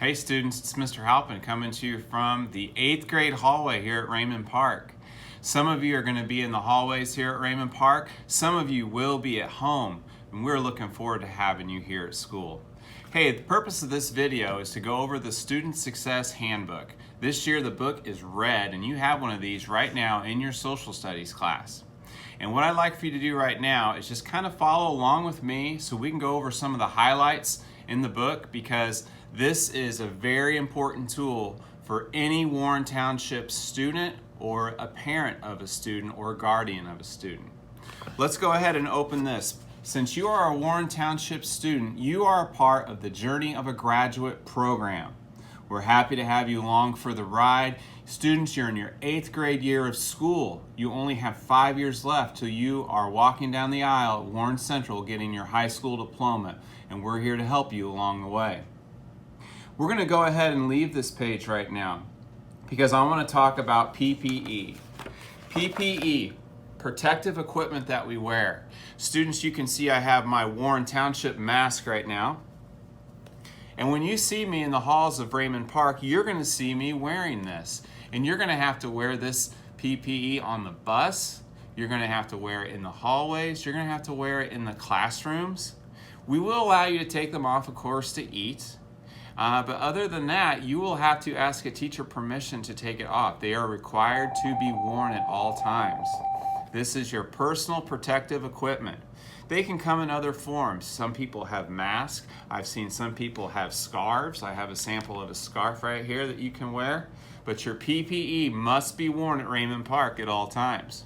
Hey students, it's Mr. Halpin coming to you from the 8th grade hallway here at Raymond Park. Some of you are going to be in the hallways here at Raymond Park. Some of you will be at home, and we're looking forward to having you here at school. Hey, the purpose of this video is to go over the Student Success Handbook. This year the book is red, and you have one of these right now in your social studies class. And what I'd like for you to do right now is just kind of follow along with me so we can go over some of the highlights in the book, because this is a very important tool for any Warren Township student or a parent of a student or guardian of a student. Let's go ahead and open this. Since you are a Warren Township student, you are a part of the Journey of a Graduate program. We're happy to have you along for the ride. Students, you're in your 8th grade year of school. You only have 5 years left till you are walking down the aisle at Warren Central getting your high school diploma, and we're here to help you along the way. We're going to go ahead and leave this page right now because I want to talk about PPE. PPE, protective equipment that we wear. Students, you can see I have my Warren Township mask right now. And when you see me in the halls of Raymond Park, you're going to see me wearing this. And you're going to have to wear this PPE on the bus. You're going to have to wear it in the hallways. You're going to have to wear it in the classrooms. We will allow you to take them off, of course, to eat. But other than that, you will have to ask a teacher permission to take it off. They are required to be worn at all times. This is your personal protective equipment. They can come in other forms. Some people have masks. I've seen some people have scarves. I have a sample of a scarf right here that you can wear. But your PPE must be worn at Raymond Park at all times.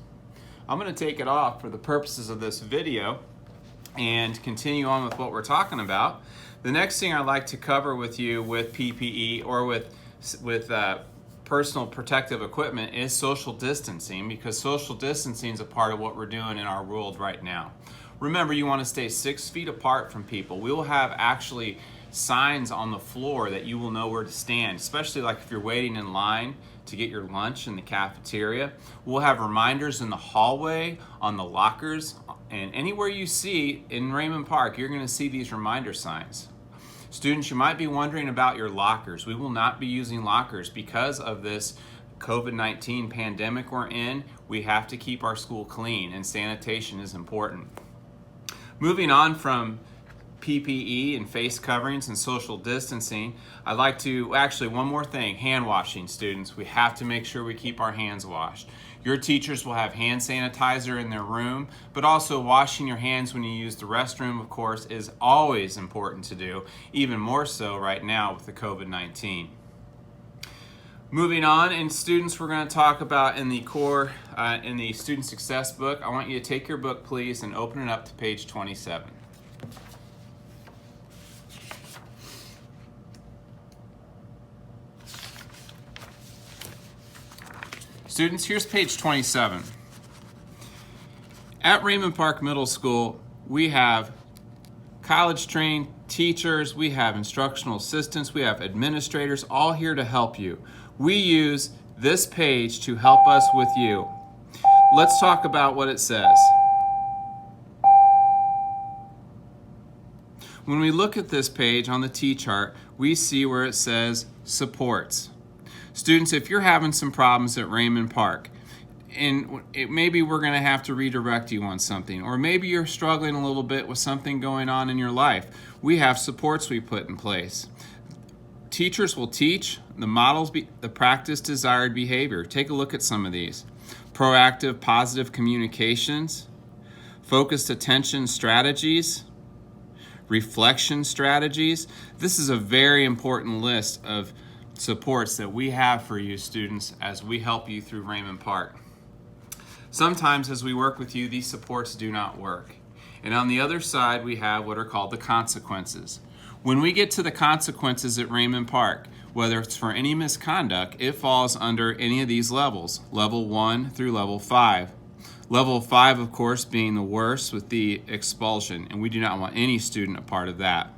I'm going to take it off for the purposes of this video and continue on with what we're talking about. The next thing I'd like to cover with you with PPE or with personal protective equipment is social distancing, because social distancing is a part of what we're doing in our world right now. Remember, you want to stay 6 feet apart from people. We will have actually signs on the floor that you will know where to stand, especially like if you're waiting in line to get your lunch in the cafeteria. We'll have reminders in the hallway, on the lockers, and anywhere you see in Raymond Park, you're going to see these reminder signs. Students, you might be wondering about your lockers. We will not be using lockers because of this COVID-19 pandemic we're in. We have to keep our school clean, and sanitation is important. Moving on from PPE and face coverings and social distancing, I'd like to, actually one more thing, hand washing, students. We have to make sure we keep our hands washed. Your teachers will have hand sanitizer in their room, but also washing your hands when you use the restroom, of course, is always important to do, even more so right now with the COVID-19. Moving on, and students, we're going to talk about in the core, in the Student Success book. I want you to take your book, please, and open it up to page 27. Students, here's page 27. At Raymond Park Middle School, we have college-trained teachers, we have instructional assistants, we have administrators, all here to help you. We use this page to help us with you. Let's talk about what it says. When we look at this page on the T-chart, we see where it says supports. Students, if you're having some problems at Raymond Park, and maybe we're going to have to redirect you on something, or maybe you're struggling a little bit with something going on in your life, we have supports we put in place. Teachers will teach, the models the practice desired behavior. Take a look at some of these. Proactive, positive communications, focused attention strategies, reflection strategies. This is a very important list of supports that we have for you, students, as we help you through Raymond Park. Sometimes as we work with you, these supports do not work. And on the other side, we have what are called the consequences. When we get to the consequences at Raymond Park, whether it's for any misconduct, it falls under any of these levels, level 1 through level 5. Level 5, of course, being the worst with the expulsion, and we do not want any student a part of that.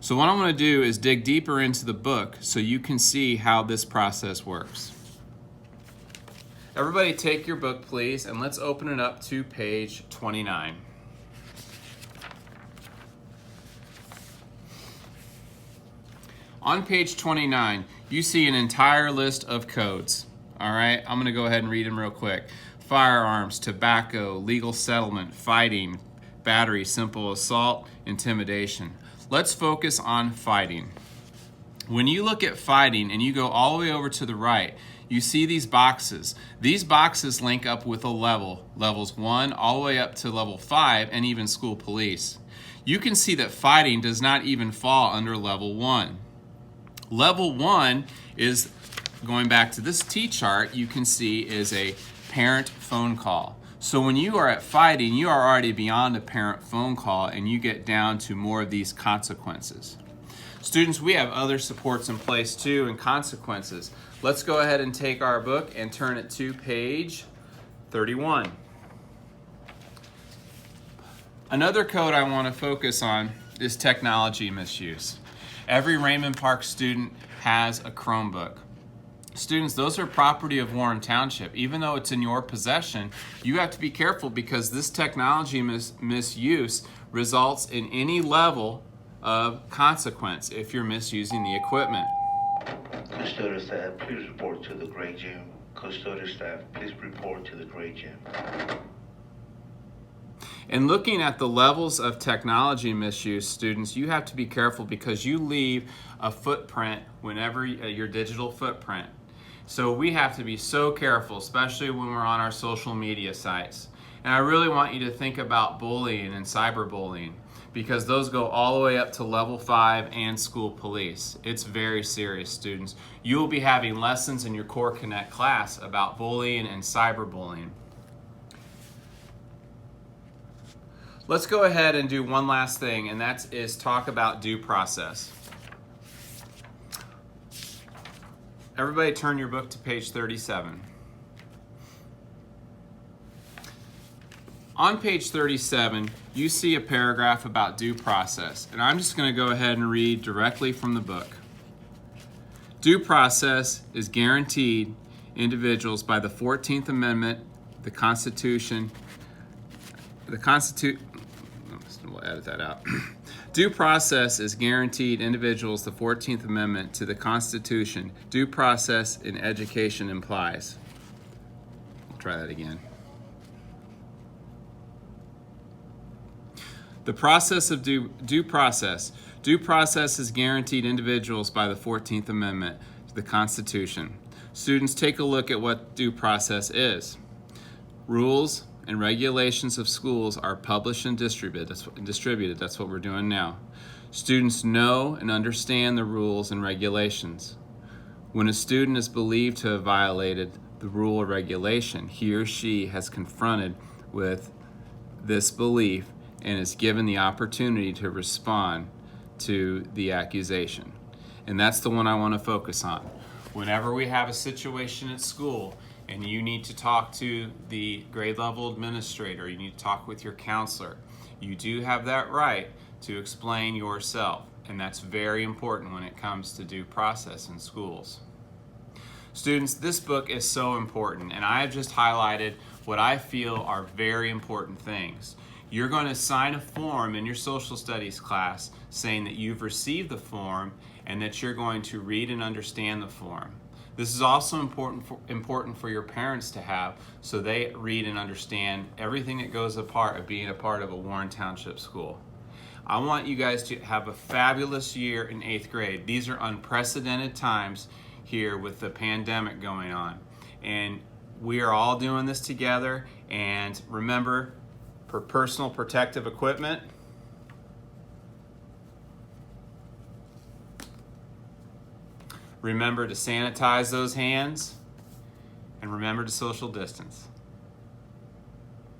So what I'm going to do is dig deeper into the book so you can see how this process works. Everybody take your book, please, and let's open it up to page 29. On page 29, you see an entire list of codes. All right, I'm gonna go ahead and read them real quick. Firearms, tobacco, legal settlement, fighting, battery, simple assault, intimidation. Let's focus on fighting. When you look at fighting and you go all the way over to the right, you see these boxes. These boxes link up with a level, levels 1 all the way up to level 5, and even school police. You can see that fighting does not even fall under level 1. Level 1 is, going back to this T-chart, you can see is a parent phone call. So when you are at fighting, you are already beyond a parent phone call and you get down to more of these consequences. Students, we have other supports in place too and consequences. Let's go ahead and take our book and turn it to page 31. Another code I want to focus on is technology misuse. Every Raymond Park student has a Chromebook. Students, those are property of Warren Township. Even though it's in your possession, you have to be careful because this technology misuse results in any level of consequence if you're misusing the equipment. Custodial staff, please report to the gray gym. Custodial staff, please report to the gray gym. And looking at the levels of technology misuse, students, you have to be careful because you leave a footprint whenever your digital footprint. So we have to be so careful, especially when we're on our social media sites. And I really want you to think about bullying and cyberbullying, because those go all the way up to level 5 and school police. It's very serious, students. You will be having lessons in your Core Connect class about bullying and cyberbullying. Let's go ahead and do one last thing, and that is talk about due process. Everybody turn your book to page 37. On page 37, you see a paragraph about due process, and I'm just going to go ahead and read directly from the book. Due process is guaranteed individuals by the 14th Amendment, the Constitution, we'll edit that out. Due process is guaranteed individuals the 14th Amendment to the Constitution. Due process in education implies. I'll try that again. The process of due process. Due process is guaranteed individuals by the 14th Amendment to the Constitution. Students, take a look at what due process is. Rules and regulations of schools are published and distributed. That's what we're doing now. Students know and understand the rules and regulations. When a student is believed to have violated the rule or regulation, he or she has confronted with this belief and is given the opportunity to respond to the accusation. And that's the one I want to focus on. Whenever we have a situation at school and you need to talk to the grade level administrator, you need to talk with your counselor, you do have that right to explain yourself. And that's very important when it comes to due process in schools. Students, this book is so important, and I have just highlighted what I feel are very important things. You're going to sign a form in your social studies class saying that you've received the form and that you're going to read and understand the form. This is also important for your parents to have, so they read and understand everything that goes a part of being a part of a Warren Township school. I want you guys to have a fabulous year in 8th grade. These are unprecedented times here with the pandemic going on. And we are all doing this together. And remember, for personal protective equipment, remember to sanitize those hands, and remember to social distance.